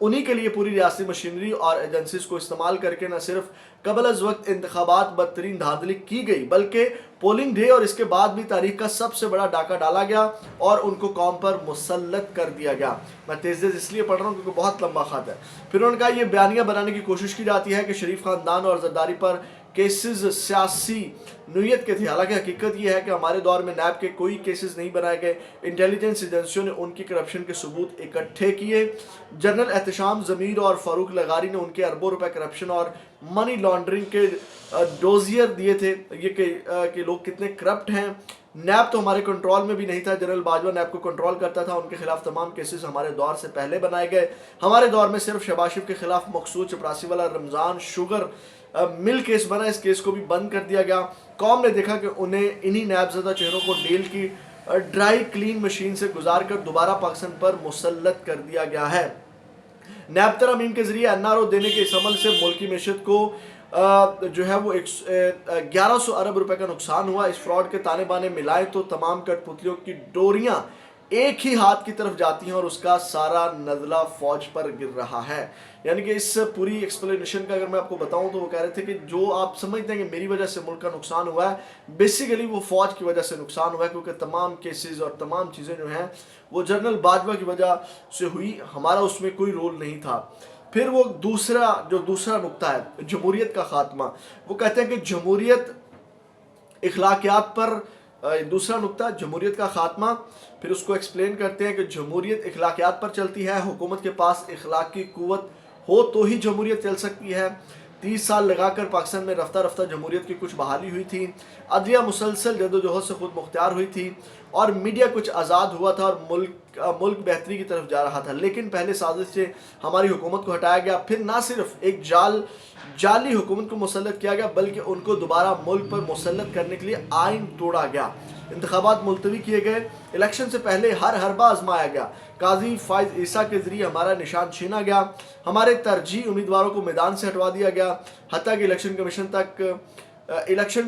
انہی کے لیے پوری ریاستی مشینری اور ایجنسیز کو استعمال کر کے نہ صرف قبل از وقت انتخابات بدترین دھاندلی کی گئی بلکہ پولنگ ڈے اور اس کے بعد بھی تاریخ کا سب سے بڑا ڈاکہ ڈالا گیا اور ان کو قوم پر مسلط کر دیا گیا۔ میں تیز اس لیے پڑھ رہا ہوں کیونکہ بہت لمبا خط ہے۔ پھر انہوں نے کہا یہ بیانیہ بنانے کی کوشش کی جاتی ہے کہ شریف خاندان اور زرداری پر کیسز سیاسی نوعیت کے تھے، حالانکہ حقیقت یہ ہے کہ ہمارے دور میں نیب کے کوئی کیسز نہیں بنائے گئے۔ انٹیلیجنس ایجنسیوں نے ان کی کرپشن کے ثبوت اکٹھے کیے۔ جنرل احتشام ضمیر اور فاروق لغاری نے ان کے اربوں روپے کرپشن اور منی لانڈرنگ کے ڈوزیر دیے تھے، یہ کہ لوگ کتنے کرپٹ ہیں۔ نیب تو ہمارے کنٹرول میں بھی نہیں تھا، جنرل باجوہ نیب کو کنٹرول کرتا تھا، ان کے خلاف تمام کیسز ہمارے دور سے پہلے بنائے گئے۔ ہمارے دور میں صرف شہباز شریف کے خلاف مقصود چپراسی والا رمضان شوگر مل کیس بنا، اس کیس کو بھی بند کر دیا گیا۔ قوم نے دیکھا کہ انہیں انہی نیب زدہ چہروں کو ڈیل کی ڈرائی کلین مشین سے گزار کر دوبارہ پاکستان پر مسلط کر دیا گیا ہے۔ نیب ترامیم کے ذریعے NRO دینے کے اس عمل سے ملکی معیشت کو جو ہے وہ 1100 ارب روپے کا نقصان ہوا۔ اس فراڈ کے تانے بانے ملائے تو تمام کٹ پتلیوں کی ڈوریاں ایک ہی ہاتھ کی طرف جاتی ہیں اور اس کا سارا نزلہ فوج پر گر رہا ہے۔ یعنی کہ اس پوری ایکسپلینیشن کا اگر میں آپ کو بتاؤں تو وہ کہہ رہے تھے کہ جو آپ سمجھتے ہیں کہ میری وجہ سے ملک کا نقصان ہوا ہے، بیسیکلی وہ فوج کی وجہ سے نقصان ہوا ہے، کیونکہ تمام کیسز اور تمام چیزیں جو ہیں وہ جنرل باجوہ کی وجہ سے ہوئی، ہمارا اس میں کوئی رول نہیں تھا۔ پھر وہ دوسرا نقطہ ہے جمہوریت کا خاتمہ، وہ کہتے ہیں کہ جمہوریت اخلاقیات پر دوسرا نقطہ جمہوریت کا خاتمہ، پھر اس کو ایکسپلین کرتے ہیں کہ جمہوریت اخلاقیات پر چلتی ہے، حکومت کے پاس اخلاقی قوت ہو تو ہی جمہوریت چل سکتی ہے۔ 30 سال لگا کر پاکستان میں رفتہ رفتہ جمہوریت کی کچھ بحالی ہوئی تھی، عدلیہ مسلسل جدوجہد سے خود مختار ہوئی تھی اور میڈیا کچھ آزاد ہوا تھا اور ملک بہتری کی طرف جا رہا تھا، لیکن پہلے سازش سے ہماری حکومت کو ہٹایا گیا، پھر نہ صرف ایک جعلی حکومت کو مسلط کیا گیا بلکہ ان کو دوبارہ ملک پر مسلط کرنے کے لیے آئین توڑا گیا، انتخابات ملتوی کیے گئے، الیکشن سے پہلے ہر حربہ آزمایا گیا، قاضی فائز عیسیٰ کے ذریعے ہمارا نشان چھینا گیا، ہمارے ترجیح امیدواروں کو میدان سے ہٹوا دیا گیا، حتیٰ کہ الیکشن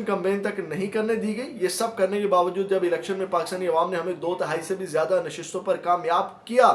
کمپین تک نہیں کرنے دی گئی۔ یہ سب کرنے کے باوجود جب الیکشن میں پاکستانی عوام نے ہمیں 2/3 سے بھی زیادہ نشستوں پر کامیاب کیا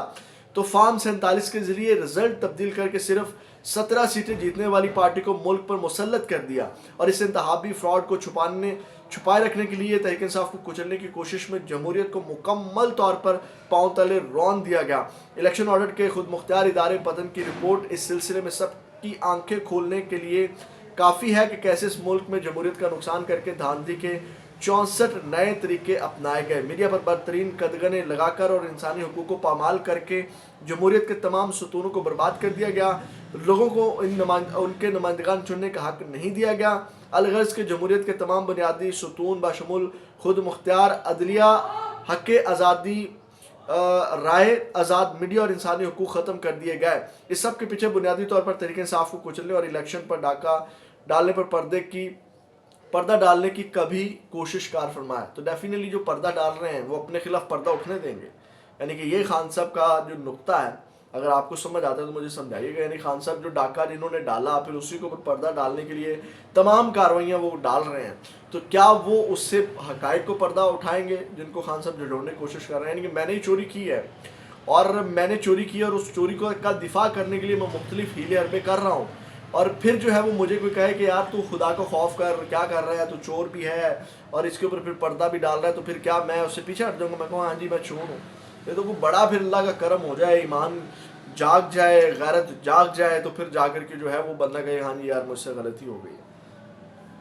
تو فارم 47 کے ذریعے رزلٹ تبدیل کر کے صرف 17 سیٹیں جیتنے والی پارٹی کو ملک پر مسلط کر دیا، اور اس انتخابی فراڈ کو چھپائے رکھنے کے لیے تحریک انصاف کو کچلنے کی کوشش میں جمہوریت کو مکمل طور پر پاؤں تلے رون دیا گیا۔ الیکشن آڈٹ کے خود مختار ادارے پتن کی رپورٹ اس سلسلے میں سب کی آنکھیں کھولنے کے لیے کافی ہے کہ کیسے اس ملک میں جمہوریت کا نقصان کر کے دھاندلی کے 64 نئے طریقے اپنائے گئے، میڈیا پر بدترین قدغنیں لگا کر اور انسانی حقوق کو پامال کر کے جمہوریت کے تمام ستونوں کو برباد کر دیا گیا، لوگوں کو ان کے نمائندگان چننے کا حق نہیں دیا گیا، الغرض کے جمہوریت کے تمام بنیادی ستون بشمول خود مختار عدلیہ، حق آزادی رائے، آزاد میڈیا اور انسانی حقوق ختم کر دیے گئے۔ اس سب کے پیچھے بنیادی طور پر تحریک انصاف کو کچلنے اور الیکشن پر ڈاکہ ڈالنے پر پردہ ڈالنے کی کبھی کوشش کار فرمایا۔ تو ڈیفینیٹلی جو پردہ ڈال رہے ہیں وہ اپنے خلاف پردہ اٹھنے دیں گے، یعنی کہ یہ خان صاحب کا جو نقطہ ہے اگر آپ کو سمجھ آتا ہے تو مجھے سمجھائیے گا، یعنی خان صاحب جو ڈاکہ جنہوں نے ڈالا پھر اسی کو پردہ ڈالنے کے لیے تمام کارروائیاں وہ ڈال رہے ہیں، تو کیا وہ اس سے حقائق کو پردہ اٹھائیں گے جن کو خان صاحب جھنڈوڑنے کی کوشش کر رہے ہیں؟ یعنی کہ میں نے ہی چوری کی ہے اور میں نے چوری کی اور اس چوری کا دفاع کرنے کے لیے میں مختلف ہیلے حربے کر رہا ہوں، اور پھر جو ہے وہ مجھے کوئی کہے کہ یار تو خدا کو خوف کر، کیا کر رہا ہے، تو چور بھی ہے اور اس کے اوپر پھر پردہ بھی ڈال رہا ہے، تو پھر کیا میں اس سے پیچھے ہٹ جاؤں گا؟ میں کہوں ہاں جی میں چور ہوں؟ یہ تو کوئی بڑا پھر اللہ کا کرم ہو جائے، ایمان جاگ جائے، غیرت جاگ جائے، تو پھر جا کر کے جو ہے وہ بندہ کہے ہاں جی یار مجھ سے غلطی ہو گئی۔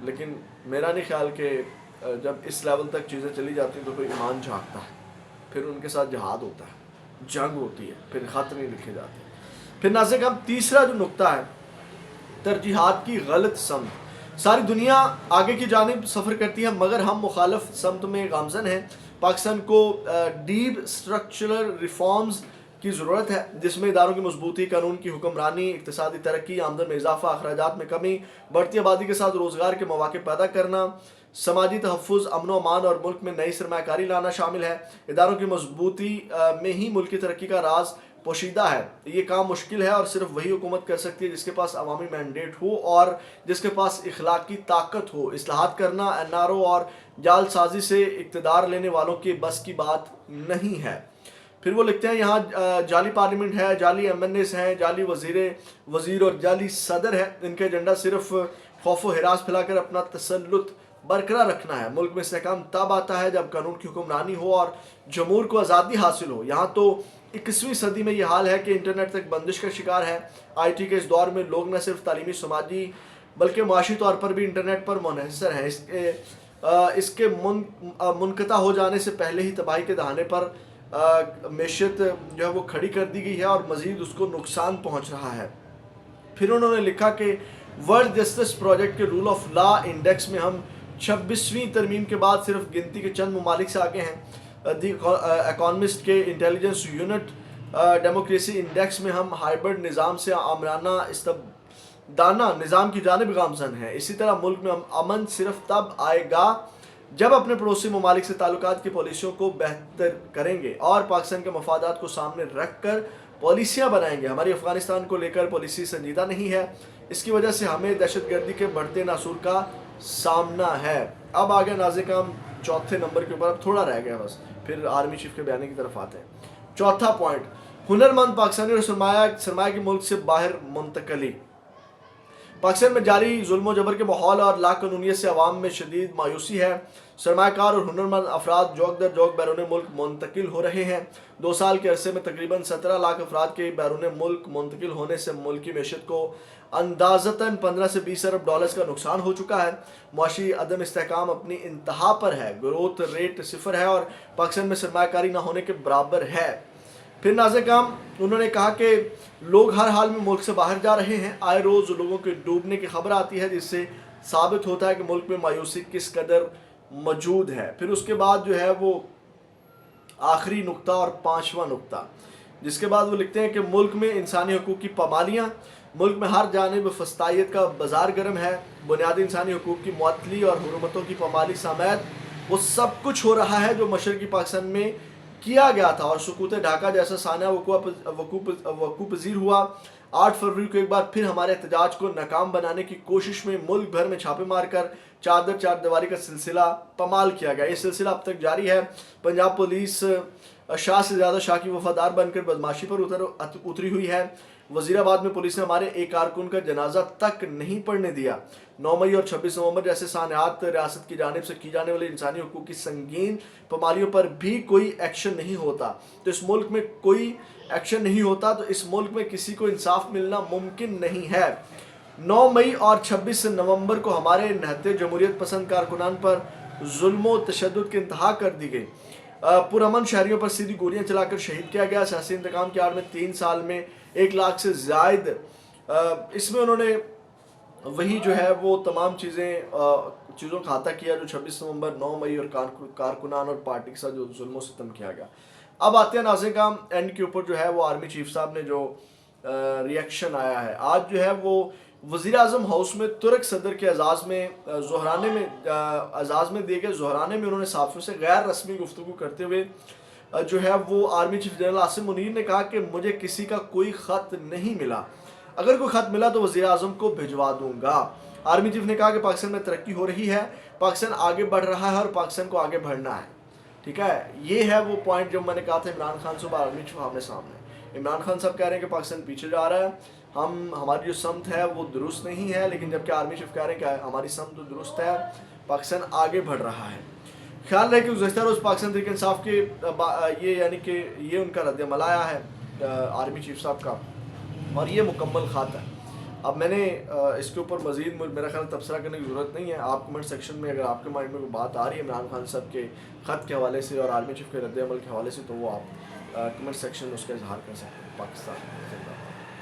لیکن میرا نہیں خیال کہ جب اس لیول تک چیزیں چلی جاتی ہیں تو پھر ایمان جاگتا ہے، پھر ان کے ساتھ جہاد ہوتا ہے، جنگ ہوتی ہے، پھر خط نہیں لکھے جاتے۔ پھر ناظرین ہم تیسرا جو نقطہ ہے ترجیحات کی غلط سمت۔ ساری دنیا آگے کی جانب سفر کرتی ہے مگر ہم مخالف سمت میں گامزن ہیں۔ پاکستان کو ڈیپ اسٹرکچرل ریفارمز کی ضرورت ہے جس میں اداروں کی مضبوطی، قانون کی حکمرانی، اقتصادی ترقی، آمدن میں اضافہ، اخراجات میں کمی، بڑھتی آبادی کے ساتھ روزگار کے مواقع پیدا کرنا، سماجی تحفظ، امن و امان اور ملک میں نئی سرمایہ کاری لانا شامل ہے۔ اداروں کی مضبوطی میں ہی ملک کی ترقی کا راز پوشیدہ ہے۔ یہ کام مشکل ہے اور صرف وہی حکومت کر سکتی ہے جس کے پاس عوامی مینڈیٹ ہو اور جس کے پاس اخلاقی طاقت ہو۔ اصلاحات کرنا NRO اور جال سازی سے اقتدار لینے والوں کے بس کی بات نہیں ہے۔ پھر وہ لکھتے ہیں یہاں جعلی پارلیمنٹ ہے، جعلی MNAs ہیں، جعلی وزیر اور جعلی صدر ہے. ان کا ایجنڈا صرف خوف و ہراس پھیلا کر اپنا تسلط برقرار رکھنا ہے. ملک میں استحکام تب آتا ہے جب قانون کی حکمرانی ہو اور جمہور کو آزادی حاصل ہو. یہاں تو 21ویں صدی میں یہ حال ہے کہ انٹرنیٹ تک بندش کا شکار ہے. IT کے اس دور میں لوگ نہ صرف تعلیمی سماجی بلکہ معاشی طور پر بھی انٹرنیٹ پر منحصر ہیں. اس کے منقطع ہو جانے سے پہلے ہی تباہی کے دہانے پر معیشت جو ہے وہ کھڑی کر دی گئی ہے اور مزید اس کو نقصان پہنچ رہا ہے. پھر انہوں نے لکھا کہ ورلڈ جسٹس پروجیکٹ کے رول آف لا انڈیکس میں ہم 26ویں ترمیم کے بعد صرف گنتی کے چند ممالک سے آگے ہیں. دی اکانومسٹ کے انٹیلیجنس یونٹ ڈیموکریسی انڈیکس میں ہم ہائبرڈ نظام سے آمرانہ استبدادانہ نظام کی جانب گامزن ہیں. اسی طرح ملک میں امن صرف تب آئے گا جب اپنے پڑوسی ممالک سے تعلقات کی پالیسیوں کو بہتر کریں گے اور پاکستان کے مفادات کو سامنے رکھ کر پالیسیاں بنائیں گے. ہماری افغانستان کو لے کر پالیسی سنجیدہ نہیں ہے. اس کی وجہ سے ہمیں دہشت گردی کے بڑھتے ناصور کا سامنا ہے. اب آگے ناظرین چوتھے نمبر کے اوپر اب تھوڑا رہ گیا بس، پھر آرمی چیف کے بیانے کی طرف آتے ہیں. چوتھا پوائنٹ، ہنرمند پاکستانی اور سرمایہ کی ملک سے باہر منتقلی. پاکستان میں جاری ظلم و جبر کے ماحول اور لا قانونیت سے عوام میں شدید مایوسی ہے. سرمایہ کار اور ہنرمند افراد جوک در جوک بیرون ملک منتقل ہو رہے ہیں. 2 سال کے عرصے میں تقریباً 17 لاکھ افراد کے بیرون ملک منتقل ہونے سے ملکی معیشت کو اندازتاً 15 سے 20 ارب ڈالرز کا نقصان ہو چکا ہے. معاشی عدم استحکام اپنی انتہا پر ہے. گروتھ ریٹ 0 ہے اور پاکستان میں سرمایہ کاری نہ ہونے کے برابر ہے. پھر ناظرین انہوں نے کہا کہ لوگ ہر حال میں ملک سے باہر جا رہے ہیں. آئے روز لوگوں کے ڈوبنے کی خبر آتی ہے جس سے ثابت ہوتا ہے کہ ملک میں مایوسی کس قدر موجود ہے. پھر اس کے بعد جو ہے وہ آخری نقطہ اور 5واں نقطہ، جس کے بعد وہ لکھتے ہیں کہ ملک میں انسانی حقوق کی پامالیاں. ملک میں ہر جانب فسطائیت کا بازار گرم ہے. بنیادی انسانی حقوق کی معطلی اور حرمتوں کی پامالی سمیت وہ سب کچھ ہو رہا ہے جو مشرقی پاکستان میں کیا گیا تھا اور سقوط ڈھاکہ جیسا سانحہ وقوع پذیر ہوا. 8 فروری کو ایک بار پھر ہمارے احتجاج کو ناکام بنانے کی کوشش میں ملک بھر میں چھاپے مار کر چار دیواری کا سلسلہ پامال کیا گیا. یہ سلسلہ اب تک جاری ہے. پنجاب پولیس شاہ سے زیادہ شاہ کی وفادار بن کر بدماشی پر اتری ہوئی ہے. وزیر آباد میں پولیس نے ہمارے ایک کارکن کا جنازہ تک نہیں پڑھنے دیا. 9 مئی اور 26 نومبر جیسے سانحات ریاست کی جانب سے کی جانے والی انسانی حقوق کی سنگین پامالیوں پر بھی کوئی ایکشن نہیں ہوتا تو اس ملک میں کسی کو انصاف ملنا ممکن نہیں ہے. 9 مئی اور 26 نومبر کو ہمارے نہتے جمہوریت پسند کارکنان پر ظلم و تشدد کی انتہا کر دی گئی. پرامن شہریوں پر سیدھی گولیاں چلا کر شہید کیا گیا. سیاسی انتقام کی آڑ میں 3 سال میں 1 لاکھ سے زائد اس میں انہوں نے وہی جو ہے وہ تمام چیزوں کا احاطہ کیا جو 26 نومبر 9 مئی اور کارکنان اور پارٹی کے ساتھ جو ظلم و ستم کیا گیا. اب آتے ہیں ناظرین کا اینڈ کے اوپر جو ہے وہ آرمی چیف صاحب نے جو ریئیکشن آیا ہے. آج جو ہے وہ وزیر اعظم ہاؤس میں ترک صدر کے اعزاز میں دیے گئے زہرانے میں انہوں نے صحافیوں سے غیر رسمی گفتگو کرتے ہوئے جو ہے وہ army chief general Asim Munir نے کہا کہ مجھے کسی کا کوئی خط نہیں ملا. اگر کوئی خط ملا تو وزیر اعظم کو بھجوا دوں گا. آرمی چیف نے کہا کہ پاکستان میں ترقی ہو رہی ہے، پاکستان آگے بڑھ رہا ہے اور پاکستان کو آگے بڑھنا ہے. ٹھیک ہے، یہ ہے وہ پوائنٹ جو میں نے کہا تھا عمران خان صاحب آرمی چیف آمنے سامنے. عمران خان صاحب کہہ رہے ہیں کہ پاکستان پیچھے جا رہا ہے، ہماری جو سمت ہے وہ درست نہیں ہے، لیکن جبکہ آرمی چیف کہہ رہے ہیں کہ ہماری سمت تو درست ہے، پاکستان آگے بڑھ رہا ہے. خیال رہے کہ گزشتہ روز پاکستان تحریک انصاف کے یہ ان کا رد عمل آیا ہے آرمی چیف صاحب کا اور یہ مکمل خط ہے. اب میں نے اس کے اوپر مزید میرا خیال تبصرہ کرنے کی ضرورت نہیں ہے. آپ کمنٹ سیکشن میں اگر آپ کے مائنڈ میں کوئی بات آ رہی ہے عمران خان صاحب کے خط کے حوالے سے اور آرمی چیف کے رد عمل کے حوالے سے تو وہ آپ کمنٹ سیکشن میں اس کا اظہار کر سکتے ہیں. پاکستان